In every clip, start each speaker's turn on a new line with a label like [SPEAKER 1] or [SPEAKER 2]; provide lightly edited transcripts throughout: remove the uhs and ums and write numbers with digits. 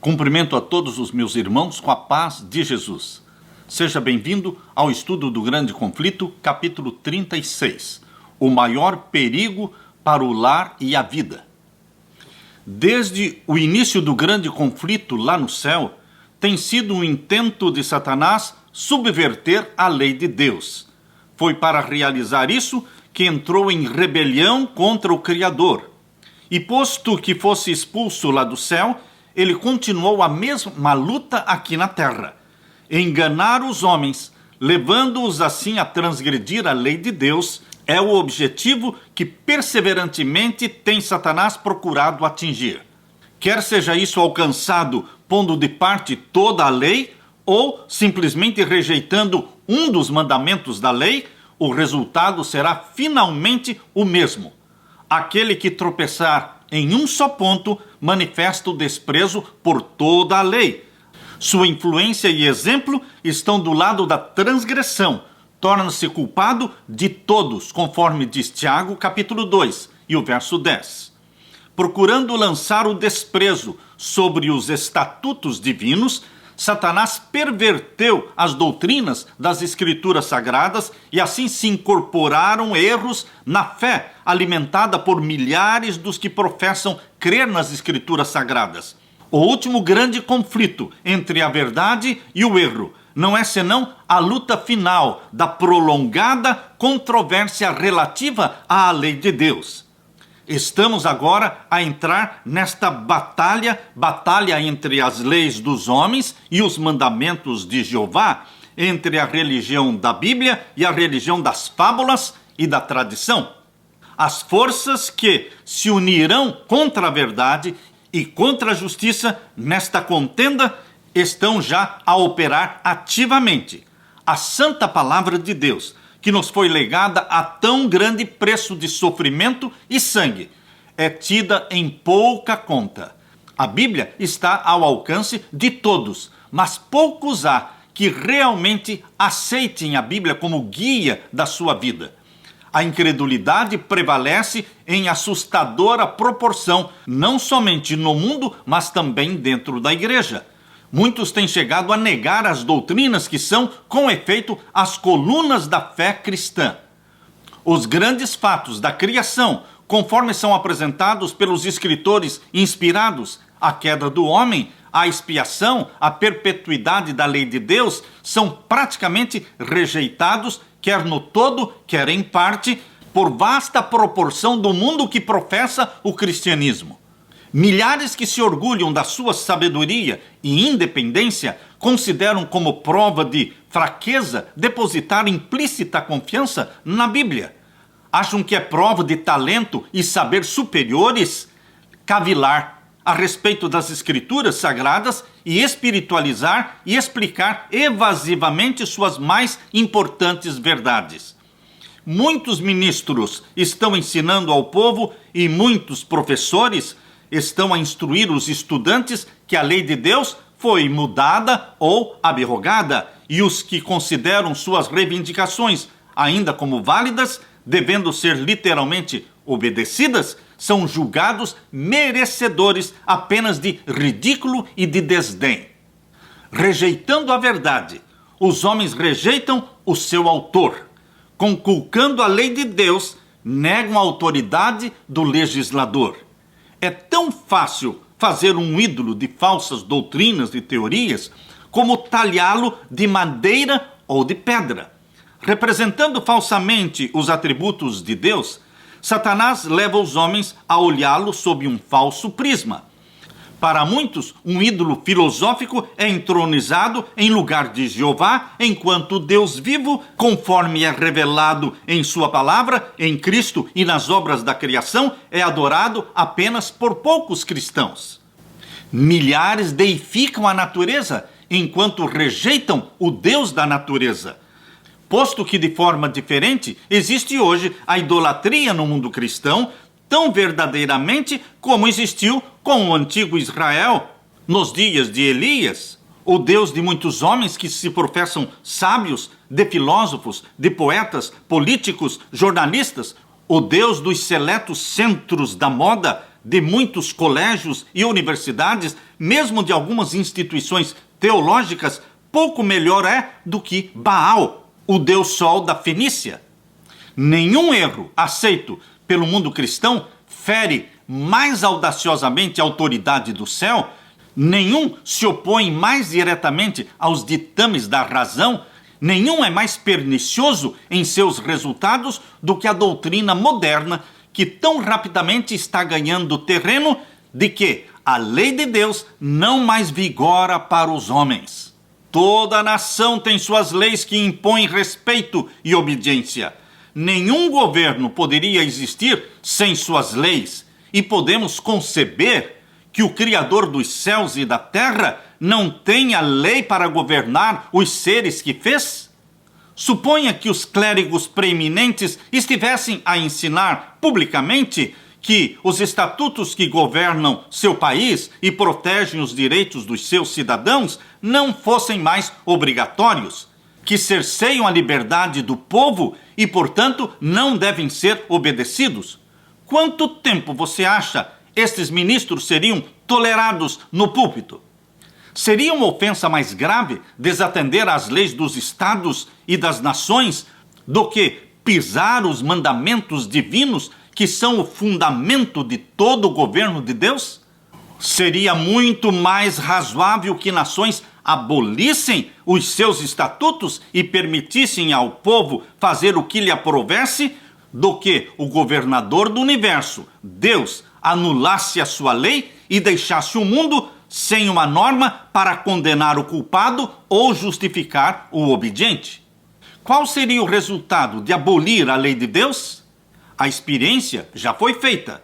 [SPEAKER 1] Cumprimento a todos os meus irmãos com a paz de Jesus. Seja bem-vindo ao estudo do Grande Conflito, capítulo 36. O maior perigo para o lar e a vida. Desde o início do Grande Conflito lá no céu, tem sido um intento de Satanás subverter a lei de Deus. Foi para realizar isso que entrou em rebelião contra o Criador. E posto que fosse expulso lá do céu, ele continuou a mesma luta aqui na terra. Enganar os homens, levando-os assim a transgredir a lei de Deus, é o objetivo que perseverantemente tem Satanás procurado atingir. Quer seja isso alcançado pondo de parte toda a lei, ou simplesmente rejeitando um dos mandamentos da lei, o resultado será finalmente o mesmo. Aquele que tropeçar em um só ponto manifesta o desprezo por toda a lei. Sua influência e exemplo estão do lado da transgressão. Torna-se culpado de todos, conforme diz Tiago, capítulo 2, e o verso 10. Procurando lançar o desprezo sobre os estatutos divinos, Satanás perverteu as doutrinas das Escrituras Sagradas e assim se incorporaram erros na fé alimentada por milhares dos que professam crer nas Escrituras Sagradas. O último grande conflito entre a verdade e o erro não é senão a luta final da prolongada controvérsia relativa à lei de Deus. Estamos agora a entrar nesta batalha entre as leis dos homens e os mandamentos de Jeová, entre a religião da Bíblia e a religião das fábulas e da tradição. As forças que se unirão contra a verdade e contra a justiça nesta contenda estão já a operar ativamente. A santa palavra de Deus, que nos foi legada a tão grande preço de sofrimento e sangue, é tida em pouca conta. A Bíblia está ao alcance de todos, mas poucos há que realmente aceitem a Bíblia como guia da sua vida. A incredulidade prevalece em assustadora proporção, não somente no mundo, mas também dentro da igreja. Muitos têm chegado a negar as doutrinas que são, com efeito, as colunas da fé cristã. Os grandes fatos da criação, conforme são apresentados pelos escritores inspirados, a queda do homem, a expiação, a perpetuidade da lei de Deus, são praticamente rejeitados, quer no todo, quer em parte, por vasta proporção do mundo que professa o cristianismo. Milhares que se orgulham da sua sabedoria e independência consideram como prova de fraqueza depositar implícita confiança na Bíblia. Acham que é prova de talento e saber superiores cavilar a respeito das Escrituras Sagradas e espiritualizar e explicar evasivamente suas mais importantes verdades. Muitos ministros estão ensinando ao povo e muitos professores estão a instruir os estudantes que a lei de Deus foi mudada ou abrogada, e os que consideram suas reivindicações ainda como válidas, devendo ser literalmente obedecidas, são julgados merecedores apenas de ridículo e de desdém. Rejeitando a verdade, os homens rejeitam o seu autor. Conculcando a lei de Deus, negam a autoridade do legislador. É tão fácil fazer um ídolo de falsas doutrinas e teorias como talhá-lo de madeira ou de pedra. Representando falsamente os atributos de Deus, Satanás leva os homens a olhá-lo sob um falso prisma. Para muitos, um ídolo filosófico é entronizado em lugar de Jeová, enquanto Deus vivo, conforme é revelado em sua palavra, em Cristo e nas obras da criação, é adorado apenas por poucos cristãos. Milhares deificam a natureza, enquanto rejeitam o Deus da natureza. Posto que de forma diferente existe hoje a idolatria no mundo cristão, tão verdadeiramente como existiu com o antigo Israel nos dias de Elias, o Deus de muitos homens que se professam sábios, de filósofos, de poetas, políticos, jornalistas, o Deus dos seletos centros da moda, de muitos colégios e universidades, mesmo de algumas instituições teológicas, pouco melhor é do que Baal, o deus sol da Fenícia. Nenhum erro aceito pelo mundo cristão fere mais audaciosamente a autoridade do céu, nenhum se opõe mais diretamente aos ditames da razão, nenhum é mais pernicioso em seus resultados do que a doutrina moderna, que tão rapidamente está ganhando terreno de que a lei de Deus não mais vigora para os homens. Toda nação tem suas leis que impõem respeito e obediência. Nenhum governo poderia existir sem suas leis, e podemos conceber que o Criador dos céus e da terra não tenha lei para governar os seres que fez? Suponha que os clérigos preeminentes estivessem a ensinar publicamente que os estatutos que governam seu país e protegem os direitos dos seus cidadãos não fossem mais obrigatórios, que cerceiam a liberdade do povo e, portanto, não devem ser obedecidos. Quanto tempo você acha estes ministros seriam tolerados no púlpito? Seria uma ofensa mais grave desatender às leis dos estados e das nações do que pisar os mandamentos divinos que são o fundamento de todo o governo de Deus? Seria muito mais razoável que nações abolissem os seus estatutos e permitissem ao povo fazer o que lhe aprovesse do que o governador do universo, Deus, anulasse a sua lei e deixasse o mundo sem uma norma para condenar o culpado ou justificar o obediente. Qual seria o resultado de abolir a lei de Deus? A experiência já foi feita.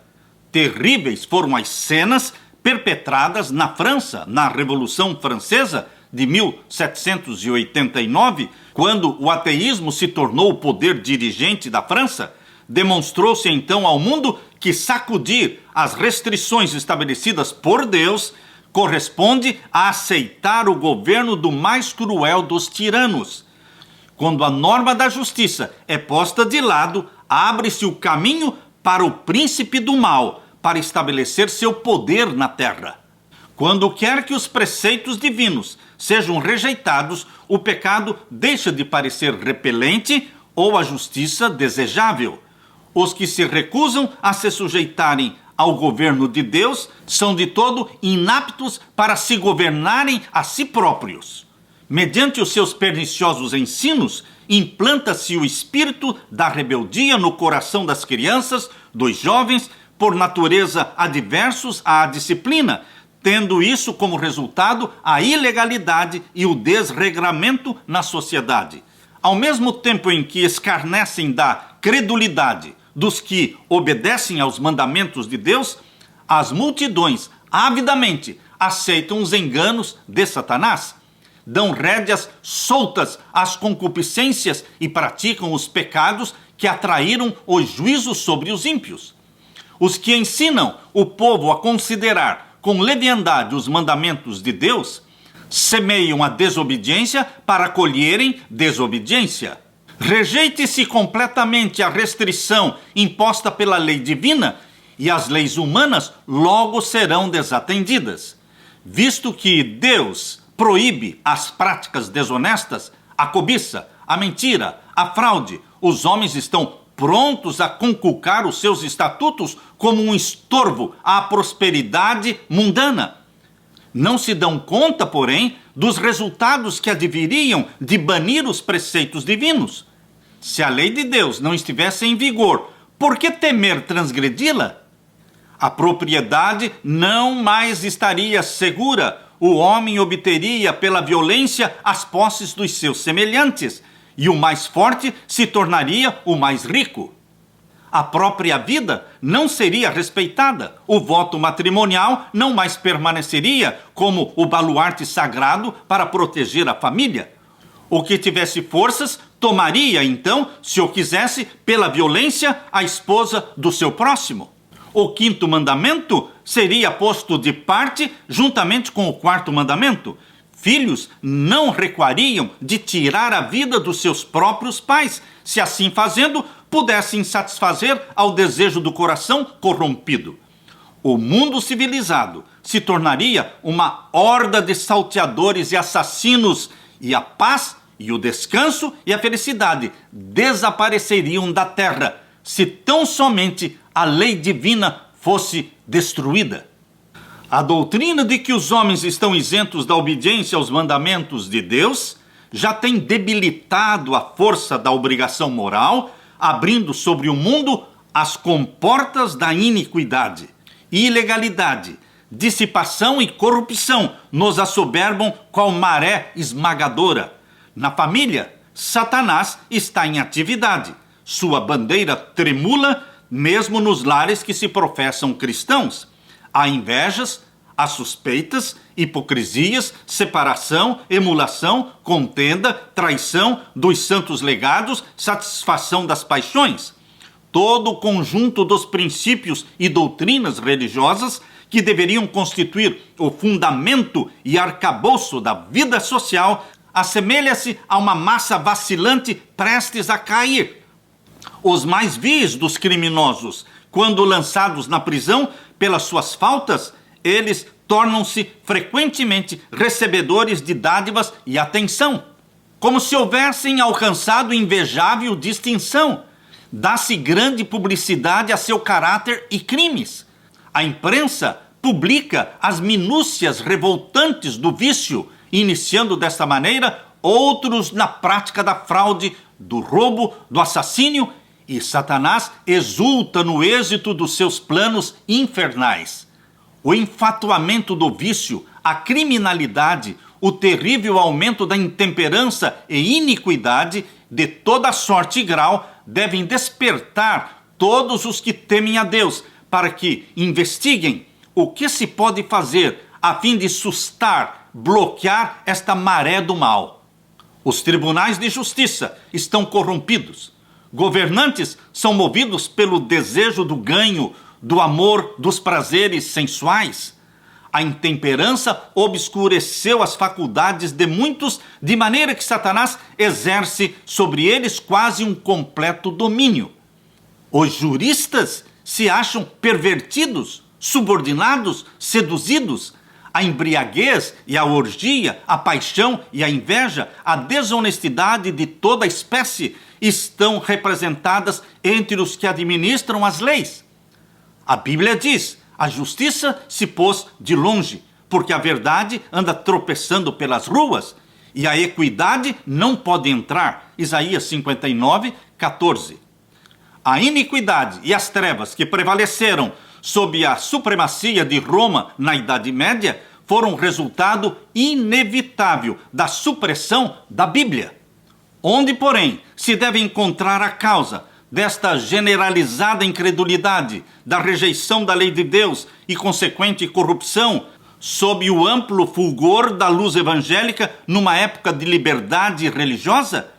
[SPEAKER 1] Terríveis foram as cenas perpetradas na França, na Revolução Francesa de 1789, quando o ateísmo se tornou o poder dirigente da França. Demonstrou-se então ao mundo que sacudir as restrições estabelecidas por Deus corresponde a aceitar o governo do mais cruel dos tiranos. Quando a norma da justiça é posta de lado, abre-se o caminho para o príncipe do mal, para estabelecer seu poder na terra. Quando quer que os preceitos divinos sejam rejeitados, o pecado deixa de parecer repelente ou a justiça desejável. Os que se recusam a se sujeitarem ao governo de Deus são de todo inaptos para se governarem a si próprios. Mediante os seus perniciosos ensinos, implanta-se o espírito da rebeldia no coração das crianças, dos jovens, por natureza adversos à disciplina, tendo isso como resultado a ilegalidade e o desregramento na sociedade. Ao mesmo tempo em que escarnecem da credulidade dos que obedecem aos mandamentos de Deus, as multidões avidamente aceitam os enganos de Satanás, dão rédeas soltas às concupiscências e praticam os pecados que atraíram os juízos sobre os ímpios. Os que ensinam o povo a considerar com leviandade os mandamentos de Deus semeiam a desobediência para colherem desobediência. Rejeite-se completamente a restrição imposta pela lei divina e as leis humanas logo serão desatendidas. Visto que Deus proíbe as práticas desonestas, a cobiça, a mentira, a fraude, os homens estão prontos a conculcar os seus estatutos como um estorvo à prosperidade mundana. Não se dão conta, porém, dos resultados que adviriam de banir os preceitos divinos. Se a lei de Deus não estivesse em vigor, por que temer transgredi-la? A propriedade não mais estaria segura. O homem obteria pela violência as posses dos seus semelhantes, e o mais forte se tornaria o mais rico. A própria vida não seria respeitada, o voto matrimonial não mais permaneceria como o baluarte sagrado para proteger a família. O que tivesse forças tomaria, então, se o quisesse, pela violência, a esposa do seu próximo. O quinto mandamento seria posto de parte juntamente com o quarto mandamento. Filhos não recuariam de tirar a vida dos seus próprios pais, se assim fazendo pudessem satisfazer ao desejo do coração corrompido. o mundo civilizado se tornaria uma horda de salteadores e assassinos, e a paz e o descanso e a felicidade desapareceriam da terra, se tão somente a lei divina fosse destruída. A doutrina de que os homens estão isentos da obediência aos mandamentos de Deus já tem debilitado a força da obrigação moral, abrindo sobre o mundo as comportas da iniquidade. Ilegalidade, dissipação e corrupção nos assoberbam qual maré esmagadora. Na família, Satanás está em atividade. Sua bandeira tremula mesmo nos lares que se professam cristãos. Há invejas, há suspeitas, hipocrisias, separação, emulação, contenda, traição dos santos legados, satisfação das paixões. Todo o conjunto dos princípios e doutrinas religiosas que deveriam constituir o fundamento e arcabouço da vida social assemelha-se a uma massa vacilante prestes a cair. Os mais vis dos criminosos, quando lançados na prisão pelas suas faltas, eles tornam-se frequentemente recebedores de dádivas e atenção, como se houvessem alcançado invejável distinção. Dá-se grande publicidade a seu caráter e crimes. A imprensa publica as minúcias revoltantes do vício, iniciando desta maneira outros na prática da fraude, do roubo, do assassínio, e Satanás exulta no êxito dos seus planos infernais. O enfatuamento do vício, a criminalidade, o terrível aumento da intemperança e iniquidade de toda sorte e grau devem despertar todos os que temem a Deus para que investiguem o que se pode fazer a fim de sustar, bloquear esta maré do mal. Os tribunais de justiça estão corrompidos. Governantes são movidos pelo desejo do ganho, do amor, dos prazeres sensuais. A intemperança obscureceu as faculdades de muitos, de maneira que Satanás exerce sobre eles quase um completo domínio. Os juristas se acham pervertidos, subordinados, seduzidos. A embriaguez e a orgia, a paixão e a inveja, a desonestidade de toda espécie estão representadas entre os que administram as leis. A Bíblia diz: a justiça se pôs de longe, porque a verdade anda tropeçando pelas ruas, e a equidade não pode entrar. Isaías 59, 14. A iniquidade e as trevas que prevaleceram sob a supremacia de Roma na Idade Média foram resultado inevitável da supressão da Bíblia. Onde, porém, se deve encontrar a causa desta generalizada incredulidade, da rejeição da lei de Deus e consequente corrupção, sob o amplo fulgor da luz evangélica numa época de liberdade religiosa?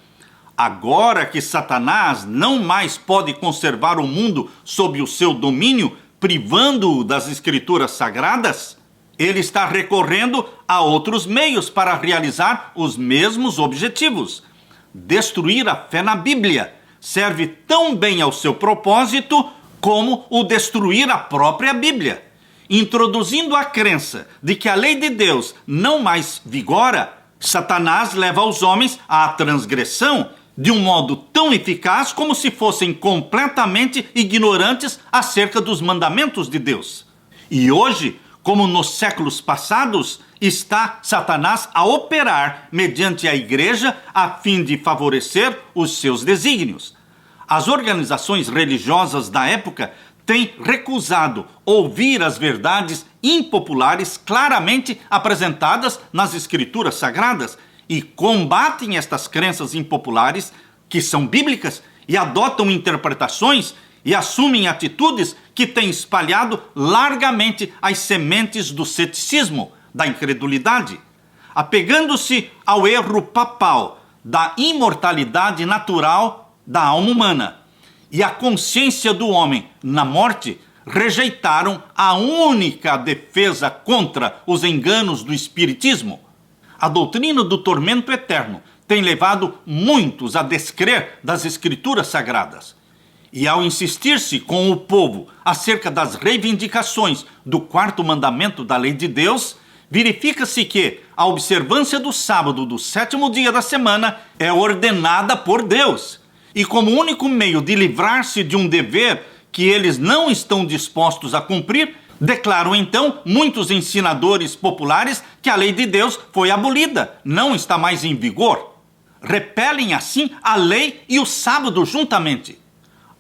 [SPEAKER 1] Agora que Satanás não mais pode conservar o mundo sob o seu domínio, privando-o das escrituras sagradas, ele está recorrendo a outros meios para realizar os mesmos objetivos. Destruir a fé na Bíblia serve tão bem ao seu propósito como o destruir a própria Bíblia. Introduzindo a crença de que a lei de Deus não mais vigora, Satanás leva os homens à transgressão de um modo tão eficaz como se fossem completamente ignorantes acerca dos mandamentos de Deus. E hoje, como nos séculos passados, está Satanás a operar mediante a igreja a fim de favorecer os seus desígnios. As organizações religiosas da época têm recusado ouvir as verdades impopulares claramente apresentadas nas escrituras sagradas e combatem estas crenças impopulares que são bíblicas e adotam interpretações e assumem atitudes que têm espalhado largamente as sementes do ceticismo, da incredulidade, apegando-se ao erro papal da imortalidade natural da alma humana e a consciência do homem na morte, rejeitaram a única defesa contra os enganos do espiritismo. A doutrina do tormento eterno tem levado muitos a descrer das escrituras sagradas. E ao insistir-se com o povo acerca das reivindicações do quarto mandamento da lei de Deus, verifica-se que a observância do sábado do 7º dia da semana é ordenada por Deus. E como único meio de livrar-se de um dever que eles não estão dispostos a cumprir, declaram então muitos ensinadores populares que a lei de Deus foi abolida, não está mais em vigor. Repelem assim a lei e o sábado juntamente.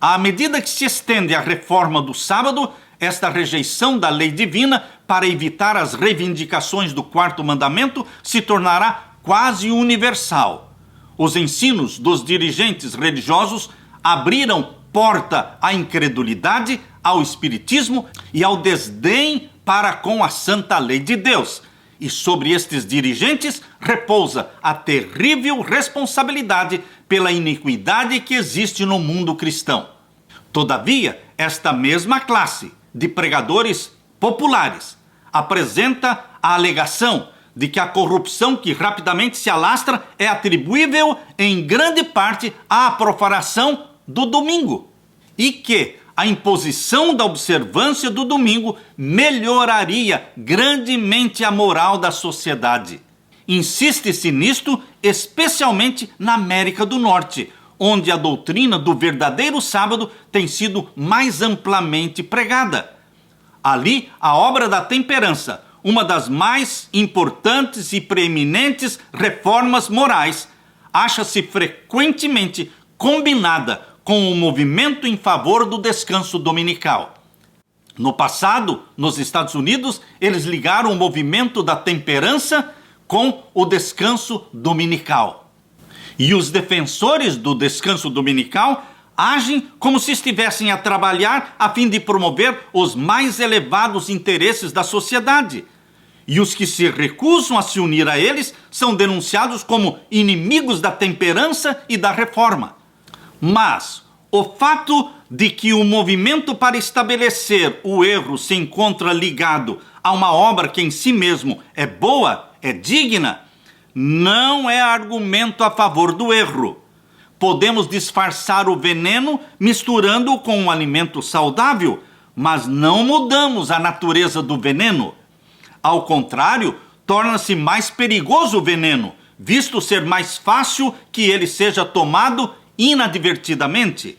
[SPEAKER 1] À medida que se estende a reforma do sábado, esta rejeição da lei divina para evitar as reivindicações do quarto mandamento se tornará quase universal. Os ensinos dos dirigentes religiosos abriram porta à incredulidade, ao espiritismo e ao desdém para com a santa lei de Deus. E sobre estes dirigentes repousa a terrível responsabilidade pela iniquidade que existe no mundo cristão. Todavia, esta mesma classe de pregadores populares apresenta a alegação de que a corrupção que rapidamente se alastra é atribuível em grande parte à profanação do domingo e que a imposição da observância do domingo melhoraria grandemente a moral da sociedade. Insiste-se nisto especialmente na América do Norte, onde a doutrina do verdadeiro sábado tem sido mais amplamente pregada. Ali, a obra da temperança, uma das mais importantes e preeminentes reformas morais, acha-se frequentemente combinada com o movimento em favor do descanso dominical. No passado, nos Estados Unidos, eles ligaram o movimento da temperança com o descanso dominical. E os defensores do descanso dominical agem como se estivessem a trabalhar a fim de promover os mais elevados interesses da sociedade. E os que se recusam a se unir a eles são denunciados como inimigos da temperança e da reforma. Mas o fato de que o movimento para estabelecer o erro se encontra ligado a uma obra que em si mesmo é boa, é digna, não é argumento a favor do erro. Podemos disfarçar o veneno misturando-o com um alimento saudável, mas não mudamos a natureza do veneno. Ao contrário, torna-se mais perigoso o veneno, visto ser mais fácil que ele seja tomado inadvertidamente.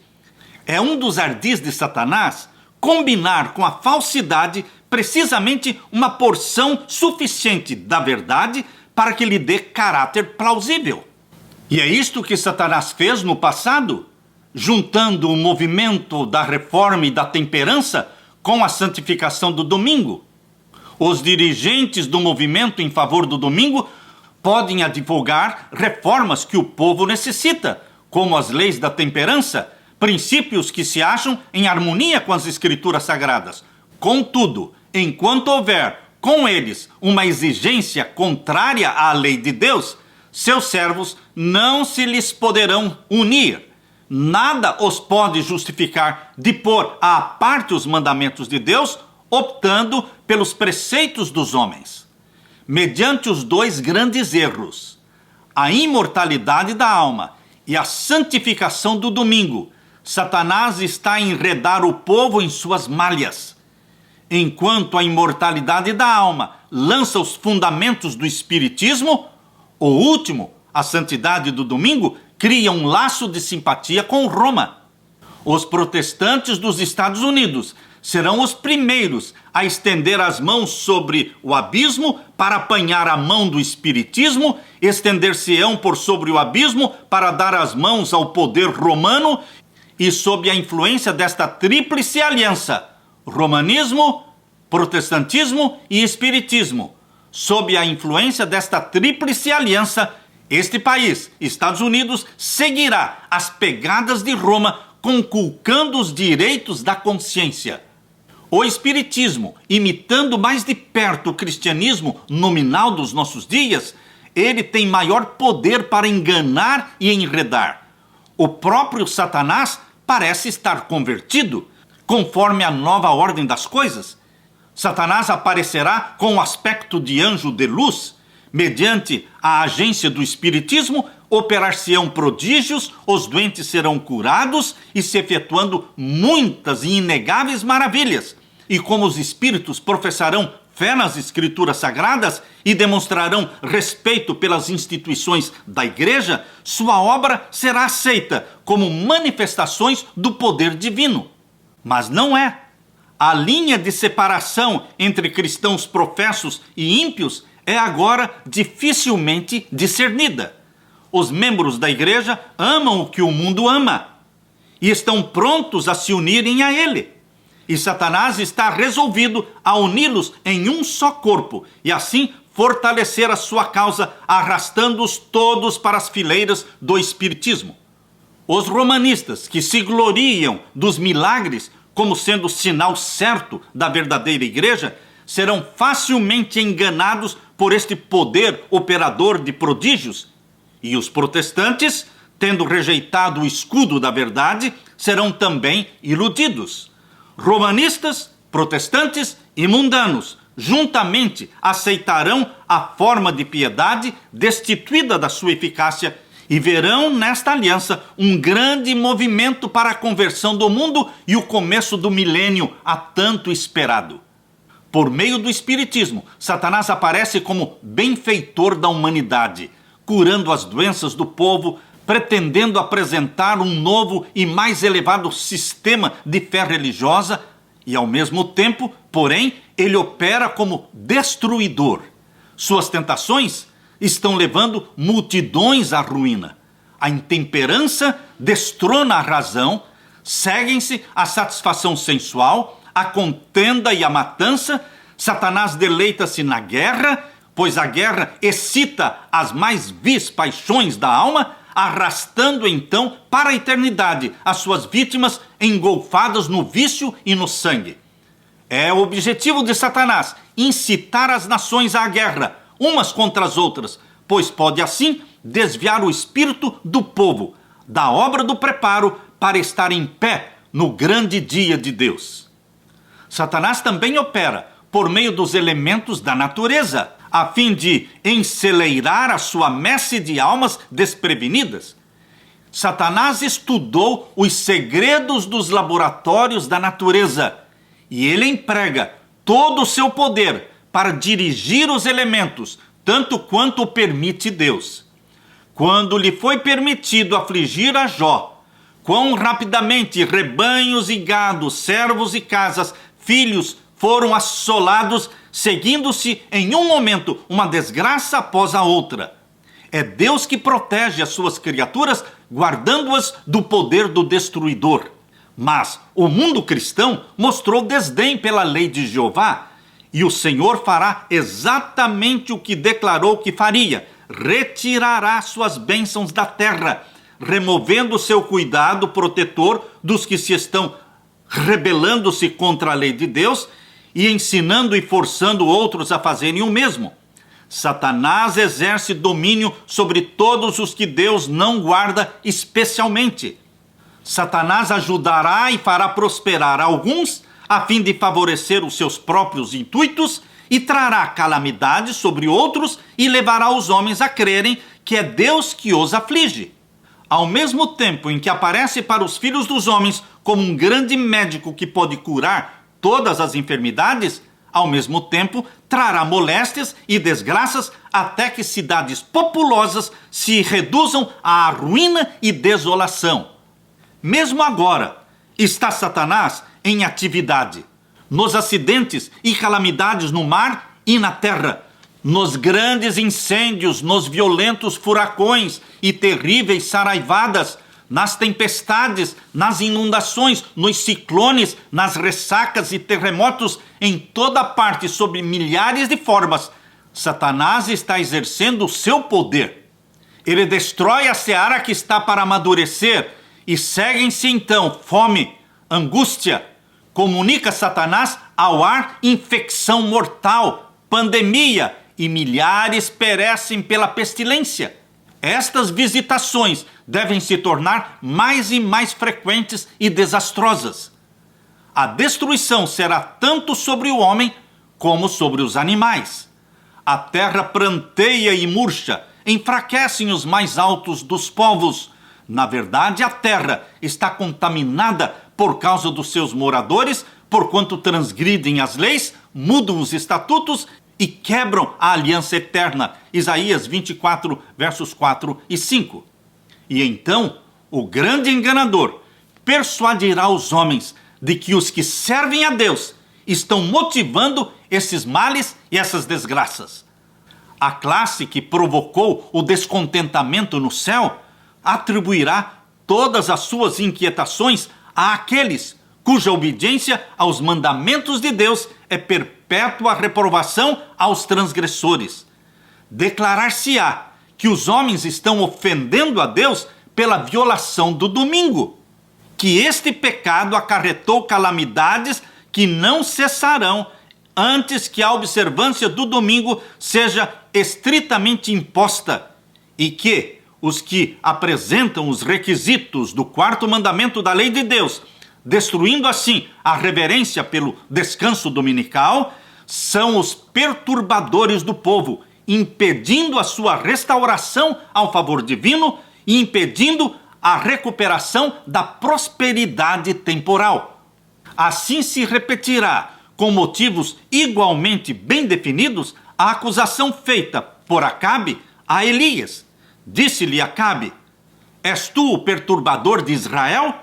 [SPEAKER 1] É um dos ardis de Satanás combinar com a falsidade precisamente uma porção suficiente da verdade para que lhe dê caráter plausível. E é isto que Satanás fez no passado, juntando o movimento da reforma e da temperança com a santificação do domingo. Os dirigentes do movimento em favor do domingo podem advogar reformas que o povo necessita, como as leis da temperança, princípios que se acham em harmonia com as escrituras sagradas. Contudo, enquanto houver com eles uma exigência contrária à lei de Deus, seus servos não se lhes poderão unir. Nada os pode justificar de pôr à parte os mandamentos de Deus, optando pelos preceitos dos homens. Mediante os dois grandes erros, a imortalidade da alma e a santificação do domingo, Satanás está a enredar o povo em suas malhas. Enquanto a imortalidade da alma lança os fundamentos do espiritismo, o último, a santidade do domingo, cria um laço de simpatia com Roma. Os protestantes dos Estados Unidos serão os primeiros a estender as mãos sobre o abismo para apanhar a mão do espiritismo, estender-se-ão por sobre o abismo para dar as mãos ao poder romano e sob a influência desta tríplice aliança, romanismo, protestantismo e espiritismo, sob a influência desta tríplice aliança, este país, Estados Unidos, seguirá as pegadas de Roma, conculcando os direitos da consciência. O espiritismo, imitando mais de perto o cristianismo nominal dos nossos dias, ele tem maior poder para enganar e enredar. O próprio Satanás parece estar convertido, conforme a nova ordem das coisas. Satanás aparecerá com o aspecto de anjo de luz, mediante a agência do espiritismo, operar-se-ão prodígios, os doentes serão curados e se efetuando muitas e inegáveis maravilhas. E como os espíritos professarão fé nas escrituras sagradas e demonstrarão respeito pelas instituições da igreja, sua obra será aceita como manifestações do poder divino. Mas não é. A linha de separação entre cristãos professos e ímpios é agora dificilmente discernida. Os membros da igreja amam o que o mundo ama e estão prontos a se unirem a ele. E Satanás está resolvido a uni-los em um só corpo e assim fortalecer a sua causa, arrastando-os todos para as fileiras do espiritismo. Os romanistas, que se gloriam dos milagres como sendo o sinal certo da verdadeira igreja, serão facilmente enganados por este poder operador de prodígios. E os protestantes, tendo rejeitado o escudo da verdade, serão também iludidos. Romanistas, protestantes e mundanos juntamente aceitarão a forma de piedade destituída da sua eficácia e verão nesta aliança um grande movimento para a conversão do mundo e o começo do milênio há tanto esperado. Por meio do espiritismo, Satanás aparece como benfeitor da humanidade, curando as doenças do povo, pretendendo apresentar um novo e mais elevado sistema de fé religiosa e, ao mesmo tempo, porém, ele opera como destruidor. Suas tentações estão levando multidões à ruína. A intemperança destrona a razão, seguem-se a satisfação sensual, a contenda e a matança. Satanás deleita-se na guerra, pois a guerra excita as mais vis paixões da alma, arrastando então para a eternidade as suas vítimas engolfadas no vício e no sangue. É o objetivo de Satanás incitar as nações à guerra, umas contra as outras, pois pode assim desviar o espírito do povo da obra do preparo para estar em pé no grande dia de Deus. Satanás também opera por meio dos elementos da natureza, a fim de enceleirar a sua messe de almas desprevenidas. Satanás estudou os segredos dos laboratórios da natureza e ele emprega todo o seu poder para dirigir os elementos, tanto quanto o permite Deus. Quando lhe foi permitido afligir a Jó, quão rapidamente rebanhos e gado, servos e casas, filhos foram assolados, seguindo-se em um momento uma desgraça após a outra. É Deus que protege as suas criaturas, guardando-as do poder do destruidor. Mas o mundo cristão mostrou desdém pela lei de Jeová, e o Senhor fará exatamente o que declarou que faria: retirará suas bênçãos da terra, removendo seu cuidado protetor dos que se estão rebelando-se contra a lei de Deus e ensinando e forçando outros a fazerem o mesmo. Satanás exerce domínio sobre todos os que Deus não guarda especialmente. Satanás ajudará e fará prosperar alguns a fim de favorecer os seus próprios intuitos e trará calamidades sobre outros e levará os homens a crerem que é Deus que os aflige. Ao mesmo tempo em que aparece para os filhos dos homens como um grande médico que pode curar todas as enfermidades, ao mesmo tempo trará moléstias e desgraças até que cidades populosas se reduzam à ruína e desolação. Mesmo agora está Satanás em atividade, nos acidentes e calamidades no mar e na terra, nos grandes incêndios, nos violentos furacões e terríveis saraivadas, nas tempestades, nas inundações, nos ciclones, nas ressacas e terremotos, em toda parte, sob milhares de formas. Satanás está exercendo o seu poder. Ele destrói a seara que está para amadurecer e seguem-se então fome, angústia. Comunica Satanás ao ar infecção mortal, pandemia, e milhares perecem pela pestilência. Estas visitações devem se tornar mais e mais frequentes e desastrosas. A destruição será tanto sobre o homem como sobre os animais. A terra pranteia e murcha, enfraquecem os mais altos dos povos. Na verdade, a terra está contaminada por causa dos seus moradores, porquanto transgridem as leis, mudam os estatutos e quebram a aliança eterna. Isaías 24, versos 4 e 5. E então, o grande enganador persuadirá os homens de que os que servem a Deus estão motivando esses males e essas desgraças. A classe que provocou o descontentamento no céu atribuirá todas as suas inquietações àqueles cuja obediência aos mandamentos de Deus é perpétua reprovação aos transgressores. Declarar-se-á que os homens estão ofendendo a Deus pela violação do domingo, que este pecado acarretou calamidades que não cessarão antes que a observância do domingo seja estritamente imposta, e que os que apresentam os requisitos do quarto mandamento da lei de Deus, destruindo assim a reverência pelo descanso dominical, são os perturbadores do povo, impedindo a sua restauração ao favor divino e impedindo a recuperação da prosperidade temporal. Assim se repetirá, com motivos igualmente bem definidos, a acusação feita por Acabe a Elias. Disse-lhe Acabe: és tu o perturbador de Israel?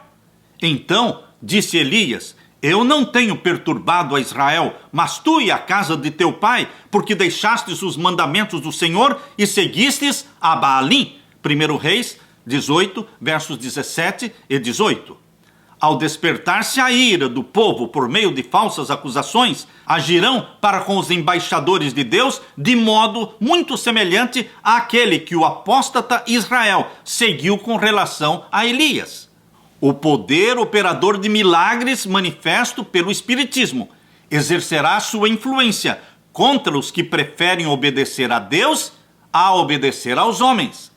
[SPEAKER 1] Então disse Elias: eu não tenho perturbado a Israel, mas tu e a casa de teu pai, porque deixastes os mandamentos do Senhor e seguistes a Baalim. 1 Reis 18, versos 17 e 18. Ao despertar-se a ira do povo por meio de falsas acusações, agirão para com os embaixadores de Deus de modo muito semelhante àquele que o apóstata Israel seguiu com relação a Elias. O poder operador de milagres manifesto pelo Espiritismo exercerá sua influência contra os que preferem obedecer a Deus a obedecer aos homens.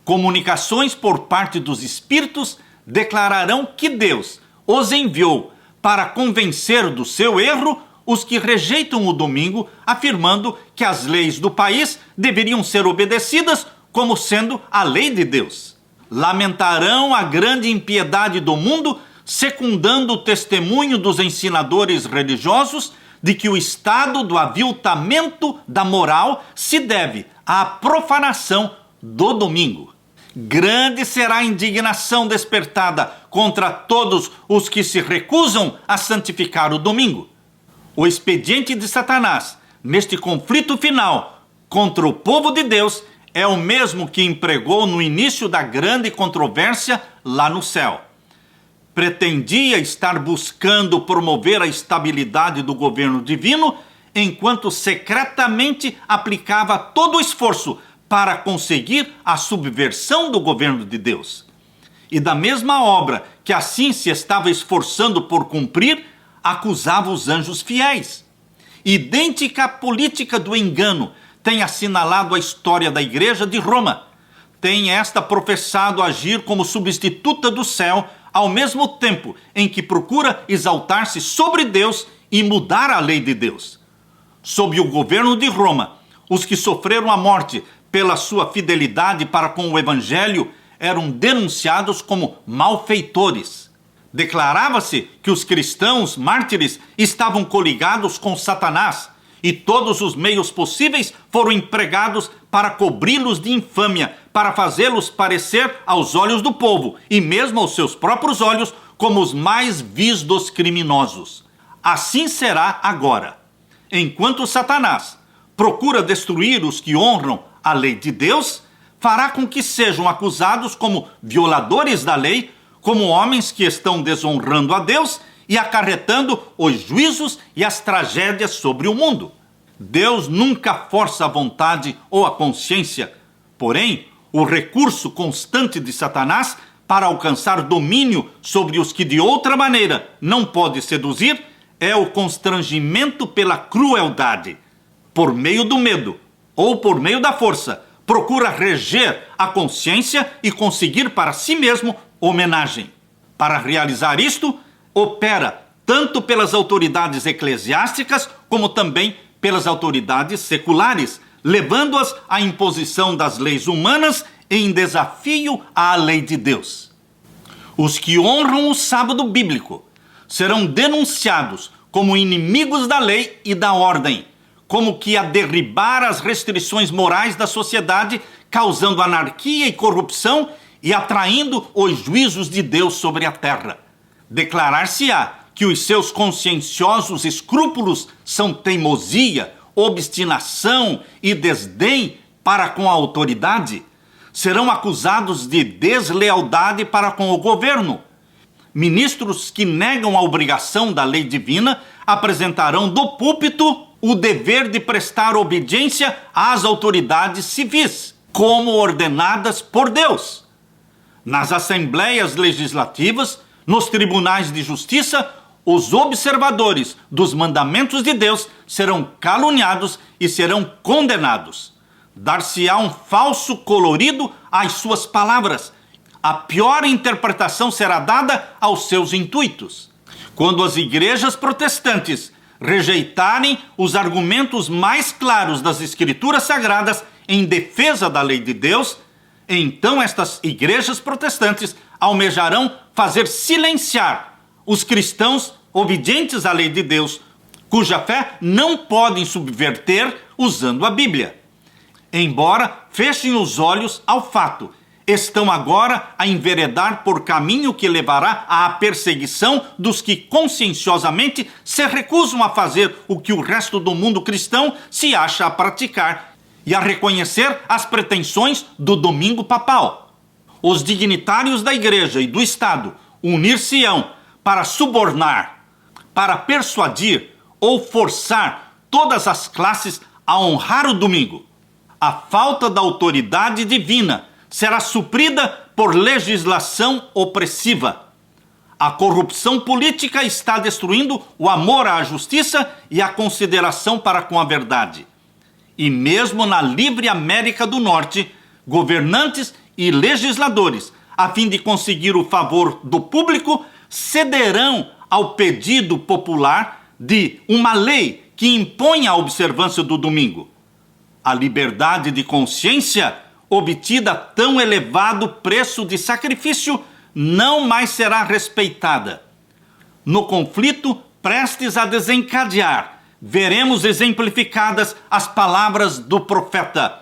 [SPEAKER 1] Comunicações por parte dos espíritos declararão que Deus os enviou para convencer do seu erro os que rejeitam o domingo, afirmando que as leis do país deveriam ser obedecidas como sendo a lei de Deus. Lamentarão a grande impiedade do mundo, secundando o testemunho dos ensinadores religiosos de que o estado do aviltamento da moral se deve à profanação do domingo. Grande será a indignação despertada contra todos os que se recusam a santificar o domingo. O expediente de Satanás, neste conflito final contra o povo de Deus, é o mesmo que empregou no início da grande controvérsia lá no céu. Pretendia estar buscando promover a estabilidade do governo divino, enquanto secretamente aplicava todo o esforço para conseguir a subversão do governo de Deus. E da mesma obra que assim se estava esforçando por cumprir, acusava os anjos fiéis. Idêntica política do engano tem assinalado a história da Igreja de Roma. Tem esta professado agir como substituta do céu, ao mesmo tempo em que procura exaltar-se sobre Deus e mudar a lei de Deus. Sob o governo de Roma, os que sofreram a morte pela sua fidelidade para com o Evangelho eram denunciados como malfeitores. Declarava-se que os cristãos mártires estavam coligados com Satanás, e todos os meios possíveis foram empregados para cobri-los de infâmia, para fazê-los parecer aos olhos do povo, e mesmo aos seus próprios olhos, como os mais vis dos criminosos. Assim será agora. Enquanto Satanás procura destruir os que honram a lei de Deus, fará com que sejam acusados como violadores da lei, como homens que estão desonrando a Deus e acarretando os juízos e as tragédias sobre o mundo. Deus nunca força a vontade ou a consciência, porém, o recurso constante de Satanás para alcançar domínio sobre os que de outra maneira não pode seduzir é o constrangimento pela crueldade. Por meio do medo ou por meio da força, procura reger a consciência e conseguir para si mesmo homenagem. Para realizar isto, opera tanto pelas autoridades eclesiásticas como também pelas autoridades seculares, levando-as à imposição das leis humanas em desafio à lei de Deus. Os que honram o sábado bíblico serão denunciados como inimigos da lei e da ordem, como que a derribar as restrições morais da sociedade, causando anarquia e corrupção e atraindo os juízos de Deus sobre a terra. Declarar-se-á que os seus conscienciosos escrúpulos são teimosia, obstinação e desdém para com a autoridade. Serão acusados de deslealdade para com o governo. Ministros que negam a obrigação da lei divina apresentarão do púlpito o dever de prestar obediência às autoridades civis, como ordenadas por Deus. Nas assembleias legislativas, nos tribunais de justiça, os observadores dos mandamentos de Deus serão caluniados e serão condenados. Dar-se-á um falso colorido às suas palavras. A pior interpretação será dada aos seus intuitos. Quando as igrejas protestantes rejeitarem os argumentos mais claros das Escrituras Sagradas em defesa da lei de Deus, então estas igrejas protestantes almejarão fazer silenciar os cristãos obedientes à lei de Deus, cuja fé não podem subverter usando a Bíblia. Embora fechem os olhos ao fato, estão agora a enveredar por caminho que levará à perseguição dos que conscienciosamente se recusam a fazer o que o resto do mundo cristão se acha a praticar e a reconhecer as pretensões do domingo papal. Os dignitários da igreja e do Estado unir-se-ão para subornar, para persuadir ou forçar todas as classes a honrar o domingo. A falta da autoridade divina será suprida por legislação opressiva. A corrupção política está destruindo o amor à justiça e a consideração para com a verdade. E mesmo na livre América do Norte, governantes e legisladores, a fim de conseguir o favor do público, cederão ao pedido popular de uma lei que impõe a observância do domingo. A liberdade de consciência, obtida a tão elevado preço de sacrifício, não mais será respeitada. No conflito prestes a desencadear, veremos exemplificadas as palavras do profeta.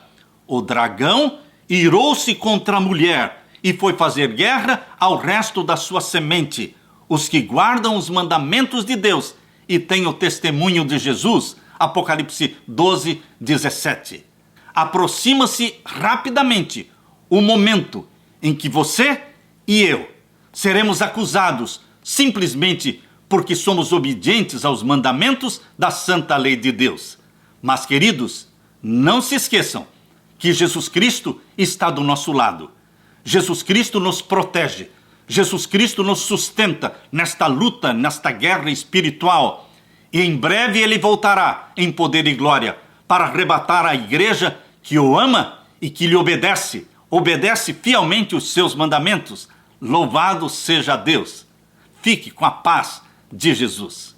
[SPEAKER 1] O dragão irou-se contra a mulher e foi fazer guerra ao resto da sua semente, os que guardam os mandamentos de Deus e têm o testemunho de Jesus. Apocalipse 12, 17. Aproxima-se rapidamente o momento em que você e eu seremos acusados simplesmente porque somos obedientes aos mandamentos da santa lei de Deus. Mas, queridos, não se esqueçam que Jesus Cristo está do nosso lado. Jesus Cristo nos protege. Jesus Cristo nos sustenta nesta luta, nesta guerra espiritual. E em breve ele voltará em poder e glória para arrebatar a igreja que o ama e que lhe obedece fielmente os seus mandamentos. Louvado seja Deus. Fique com a paz de Jesus.